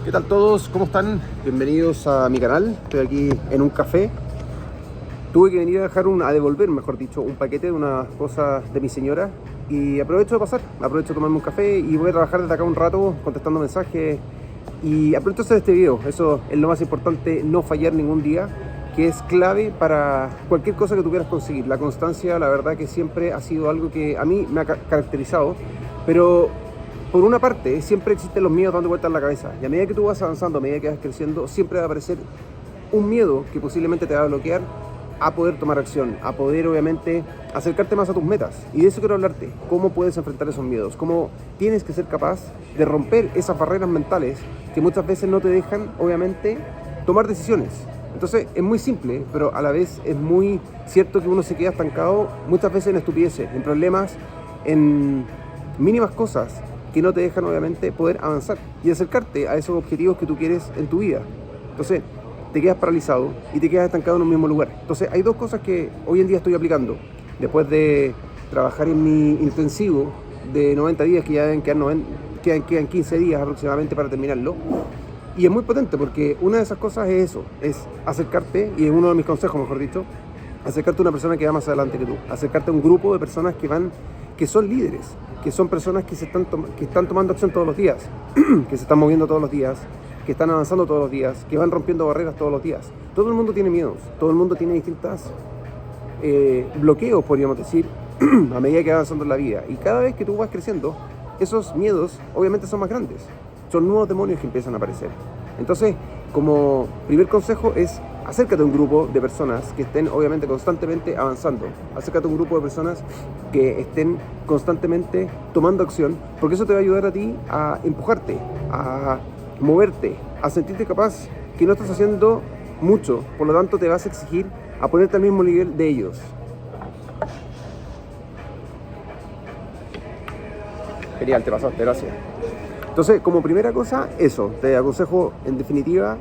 ¿Qué tal todos? ¿Cómo están? Bienvenidos a mi canal. Estoy aquí en un café. Tuve que venir a devolver, mejor dicho, un paquete de unas cosas de mi señora y aprovecho de pasar, aprovecho de tomarme un café y voy a trabajar desde acá un rato contestando mensajes y aprovecho de hacer este video. Eso es lo más importante, no fallar ningún día, que es clave para cualquier cosa que tú quieras conseguir. La constancia, la verdad que siempre ha sido algo que a mí me ha caracterizado, pero por una parte siempre existen los miedos dando vueltas en la cabeza y a medida que tú vas avanzando, a medida que vas creciendo, siempre va a aparecer un miedo que posiblemente te va a bloquear a poder tomar acción, a poder obviamente acercarte más a tus metas. Y de eso quiero hablarte, cómo puedes enfrentar esos miedos, cómo tienes que ser capaz de romper esas barreras mentales que muchas veces no te dejan obviamente tomar decisiones. Entonces es muy simple, pero a la vez es muy cierto que uno se queda estancado muchas veces en estupideces, en problemas, en mínimas cosas que no te dejan obviamente poder avanzar y acercarte a esos objetivos que tú quieres en tu vida. Entonces te quedas paralizado y te quedas estancado en un mismo lugar. Entonces hay dos cosas que hoy en día estoy aplicando después de trabajar en mi intensivo de 90 días, que ya quedan 15 días aproximadamente para terminarlo. Y es muy potente porque una de esas cosas es eso, es acercarte, y es uno de mis consejos, mejor dicho, acercarte a una persona que va más adelante que tú, acercarte a un grupo de personas que son líderes, que son personas que están tomando acción todos los días, que se están moviendo todos los días, que están avanzando todos los días, que van rompiendo barreras todos los días. Todo el mundo tiene miedos, todo el mundo tiene distintos bloqueos, podríamos decir, a medida que va avanzando en la vida. Y cada vez que tú vas creciendo, esos miedos obviamente son más grandes. Son nuevos demonios que empiezan a aparecer. Entonces, como primer consejo es acércate a un grupo de personas que estén obviamente constantemente avanzando. Acércate a un grupo de personas que estén constantemente tomando acción, porque eso te va a ayudar a ti a empujarte, a moverte, a sentirte capaz que no estás haciendo mucho, por lo tanto te vas a exigir a ponerte al mismo nivel de ellos. Genial, te pasaste, gracias. Entonces, como primera cosa, eso, te aconsejo en definitiva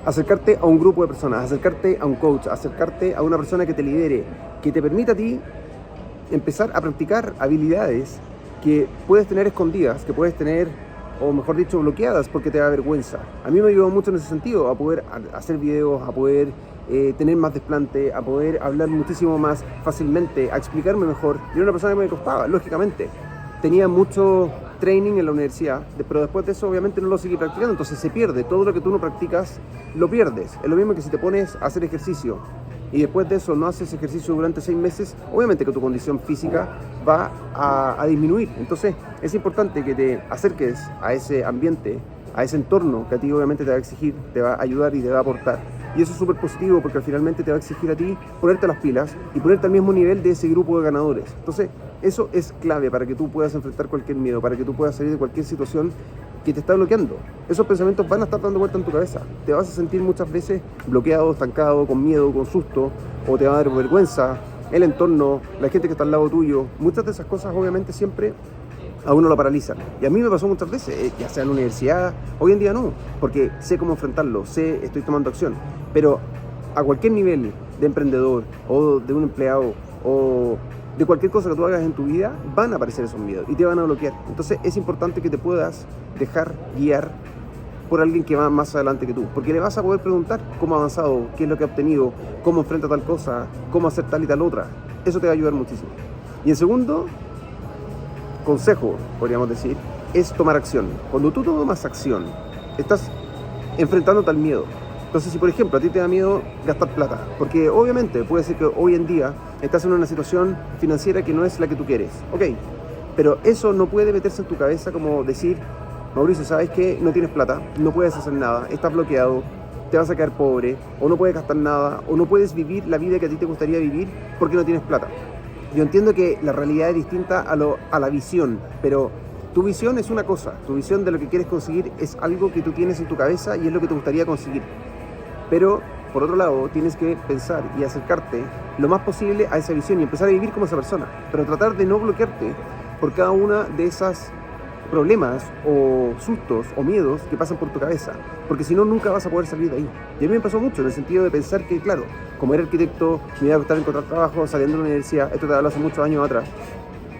acercarte a un grupo de personas, acercarte a un coach, acercarte a una persona que te lidere, que te permita a ti empezar a practicar habilidades que puedes tener escondidas, que puedes tener, o mejor dicho, bloqueadas porque te da vergüenza. A mí me ayudó mucho en ese sentido, a poder hacer videos, a poder tener más desplante, a poder hablar muchísimo más fácilmente, a explicarme mejor. Yo era una persona que me costaba, lógicamente. Tenía mucho training en la universidad, pero después de eso obviamente no lo seguí practicando, entonces se pierde. Todo lo que tú no practicas, lo pierdes. Es lo mismo que si te pones a hacer ejercicio y después de eso no haces ejercicio durante 6 meses, obviamente que tu condición física va a disminuir. Entonces es importante que te acerques a ese ambiente, a ese entorno que a ti obviamente te va a exigir, te va a ayudar y te va a aportar. Y eso es súper positivo porque finalmente te va a exigir a ti ponerte las pilas y ponerte al mismo nivel de ese grupo de ganadores. Entonces eso es clave para que tú puedas enfrentar cualquier miedo, para que tú puedas salir de cualquier situación que te está bloqueando. Esos pensamientos van a estar dando vuelta en tu cabeza. Te vas a sentir muchas veces bloqueado, estancado, con miedo, con susto, o te va a dar vergüenza, el entorno, la gente que está al lado tuyo. Muchas de esas cosas obviamente siempre a uno lo paralizan. Y a mí me pasó muchas veces, ya sea en la universidad, hoy en día no, porque sé cómo enfrentarlo, estoy tomando acción. Pero a cualquier nivel de emprendedor, o de un empleado, o de cualquier cosa que tú hagas en tu vida, van a aparecer esos miedos y te van a bloquear. Entonces es importante que te puedas dejar guiar por alguien que va más adelante que tú, porque le vas a poder preguntar cómo ha avanzado, qué es lo que ha obtenido, cómo enfrenta tal cosa, cómo hacer tal y tal otra. Eso te va a ayudar muchísimo. Y en segundo consejo, podríamos decir, es tomar acción. Cuando tú tomas acción, estás enfrentándote al miedo. Entonces, si por ejemplo a ti te da miedo gastar plata, porque obviamente puede ser que hoy en día estás en una situación financiera que no es la que tú quieres, ok, pero eso no puede meterse en tu cabeza como decir, Mauricio, ¿sabes qué? No tienes plata, no puedes hacer nada, estás bloqueado, te vas a quedar pobre, o no puedes gastar nada, o no puedes vivir la vida que a ti te gustaría vivir porque no tienes plata. Yo entiendo que la realidad es distinta a la visión, pero tu visión es una cosa, tu visión de lo que quieres conseguir es algo que tú tienes en tu cabeza y es lo que te gustaría conseguir. Pero, por otro lado, tienes que pensar y acercarte lo más posible a esa visión y empezar a vivir como esa persona, pero tratar de no bloquearte por cada una de esas problemas o sustos o miedos que pasan por tu cabeza, porque si no nunca vas a poder salir de ahí. Y a mí me pasó mucho en el sentido de pensar que, claro, como era arquitecto, me iba a costar encontrar trabajo saliendo de la universidad, esto te hablo hace muchos años atrás,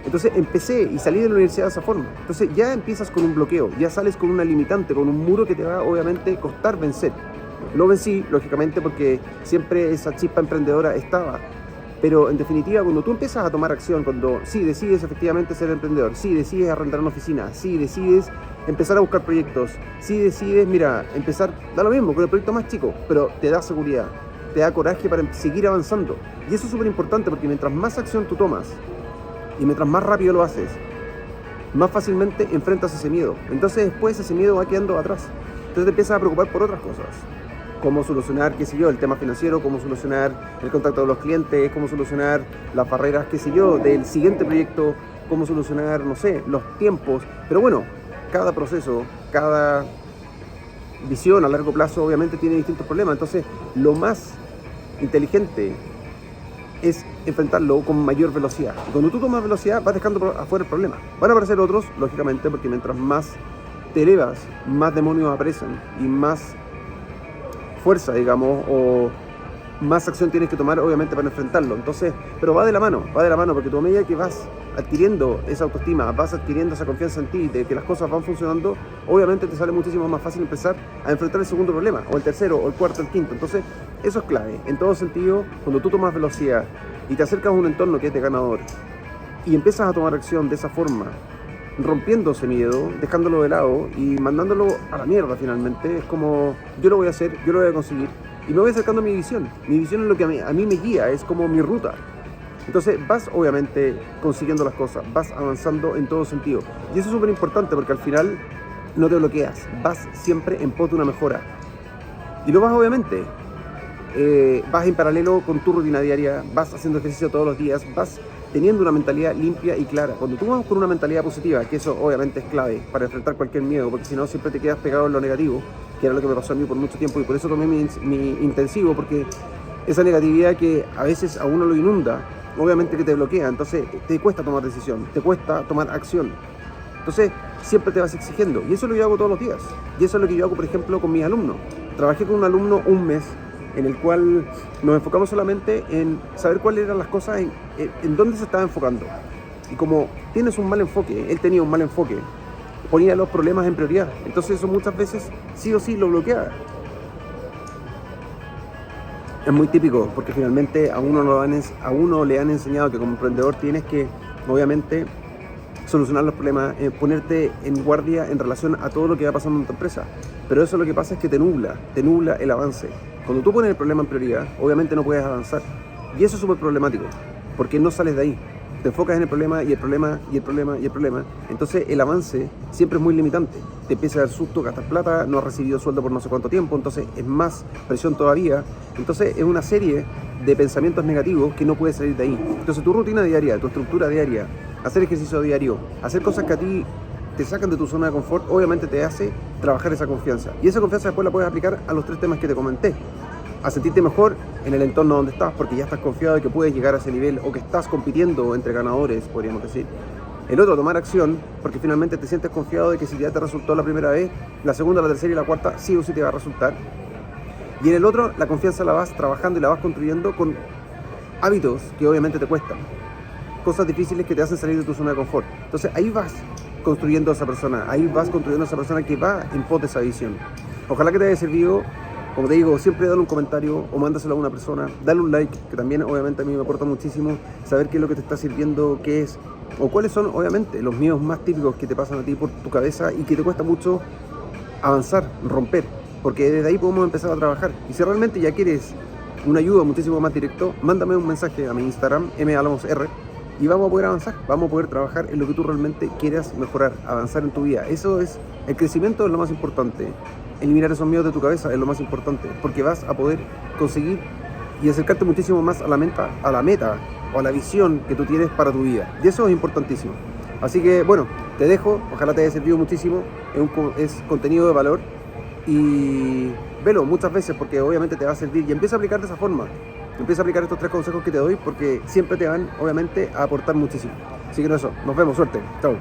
Entonces empecé y salí de la universidad de esa forma. Entonces ya empiezas con un bloqueo, ya sales con una limitante, con un muro que te va obviamente costar vencer. Lo vencí, lógicamente, porque siempre esa chispa emprendedora estaba. Pero en definitiva, cuando tú empiezas a tomar acción, cuando sí decides efectivamente ser emprendedor, sí decides arrendar una oficina, sí decides empezar a buscar proyectos, sí decides, mira, empezar, da lo mismo, con el proyecto más chico, pero te da seguridad, te da coraje para seguir avanzando. Y eso es súper importante porque mientras más acción tú tomas y mientras más rápido lo haces, más fácilmente enfrentas ese miedo. Entonces después ese miedo va quedando atrás. Entonces te empiezas a preocupar por otras cosas. Cómo solucionar, qué sé yo, el tema financiero, cómo solucionar el contacto de los clientes, cómo solucionar las barreras, qué sé yo, del siguiente proyecto, cómo solucionar, no sé, los tiempos. Pero bueno, cada proceso, cada visión a largo plazo obviamente tiene distintos problemas. Entonces, lo más inteligente es enfrentarlo con mayor velocidad. Y cuando tú tomas velocidad, vas dejando afuera el problema. Van a aparecer otros, lógicamente, porque mientras más te elevas, más demonios aparecen y más fuerza, digamos, o más acción tienes que tomar, obviamente, para enfrentarlo. Entonces, pero va de la mano, porque tú a medida que vas adquiriendo esa autoestima, vas adquiriendo esa confianza en ti, de que las cosas van funcionando, obviamente te sale muchísimo más fácil empezar a enfrentar el segundo problema, o el tercero, o el cuarto, o el quinto. Entonces, eso es clave. En todo sentido, cuando tú tomas velocidad y te acercas a un entorno que es de ganador, y empiezas a tomar acción de esa forma, rompiendo ese miedo, dejándolo de lado y mandándolo a la mierda finalmente, es como, yo lo voy a hacer, yo lo voy a conseguir, y me voy acercando a mi visión. Mi visión es lo que a mí me guía, es como mi ruta. Entonces vas obviamente consiguiendo las cosas, vas avanzando en todo sentido. Y eso es súper importante porque al final no te bloqueas, vas siempre en pos de una mejora. Y lo vas obviamente, vas en paralelo con tu rutina diaria, vas haciendo ejercicio todos los días, vas teniendo una mentalidad limpia y clara. Cuando tú vas con una mentalidad positiva, que eso obviamente es clave para enfrentar cualquier miedo, porque si no siempre te quedas pegado en lo negativo, que era lo que me pasó a mí por mucho tiempo, y por eso tomé mi intensivo, porque esa negatividad que a veces a uno lo inunda, obviamente que te bloquea, entonces te cuesta tomar decisión, te cuesta tomar acción. Entonces siempre te vas exigiendo, y eso es lo que yo hago todos los días, y eso es lo que yo hago, por ejemplo, con mis alumnos. Trabajé con un alumno un mes, en el cual nos enfocamos solamente en saber cuáles eran las cosas, en dónde se estaba enfocando. Y como tienes un mal enfoque, él tenía un mal enfoque, ponía los problemas en prioridad. Entonces eso muchas veces sí o sí lo bloqueaba. Es muy típico porque finalmente a uno le han enseñado que como emprendedor tienes que, obviamente, solucionar los problemas, ponerte en guardia en relación a todo lo que va pasando en tu empresa. Pero eso lo que pasa es que te nubla el avance. Cuando tú pones el problema en prioridad, obviamente no puedes avanzar. Y eso es súper problemático, porque no sales de ahí. Te enfocas en el problema y el problema y el problema y el problema. Entonces el avance siempre es muy limitante. Te empieza a dar susto, gastas plata, no has recibido sueldo por no sé cuánto tiempo, entonces es más presión todavía. Entonces es una serie de pensamientos negativos que no puedes salir de ahí. Entonces tu rutina diaria, tu estructura diaria, hacer ejercicio diario, hacer cosas que a ti te sacan de tu zona de confort, obviamente te hace trabajar esa confianza. Y esa confianza después la puedes aplicar a los 3 temas que te comenté. A sentirte mejor en el entorno donde estás, porque ya estás confiado de que puedes llegar a ese nivel o que estás compitiendo entre ganadores, podríamos decir. El otro, tomar acción, porque finalmente te sientes confiado de que si ya te resultó la primera vez, la segunda, la tercera y la cuarta sí o sí te va a resultar. Y en el otro, la confianza la vas trabajando y la vas construyendo con hábitos que obviamente te cuestan. Cosas difíciles que te hacen salir de tu zona de confort. Entonces ahí vas construyendo a esa persona, que va en pos de esa visión. Ojalá que te haya servido. Como te digo, siempre dale un comentario o mándaselo a una persona, dale un like, que también obviamente a mí me aporta muchísimo saber qué es lo que te está sirviendo, qué es, o cuáles son obviamente los miedos más típicos que te pasan a ti por tu cabeza y que te cuesta mucho avanzar, romper, porque desde ahí podemos empezar a trabajar. Y si realmente ya quieres una ayuda muchísimo más directo, mándame un mensaje a mi Instagram, malomosr, y vamos a poder avanzar, vamos a poder trabajar en lo que tú realmente quieras mejorar, avanzar en tu vida. Eso es, el crecimiento es lo más importante. Eliminar esos miedos de tu cabeza es lo más importante, porque vas a poder conseguir y acercarte muchísimo más a la meta o a la visión que tú tienes para tu vida. Y eso es importantísimo. Así que bueno, te dejo, ojalá te haya servido muchísimo, es contenido de valor y velo muchas veces porque obviamente te va a servir y empieza a aplicar de esa forma. Empieza a aplicar estos 3 consejos que te doy porque siempre te van obviamente a aportar muchísimo. Así que eso, nos vemos, suerte, chao.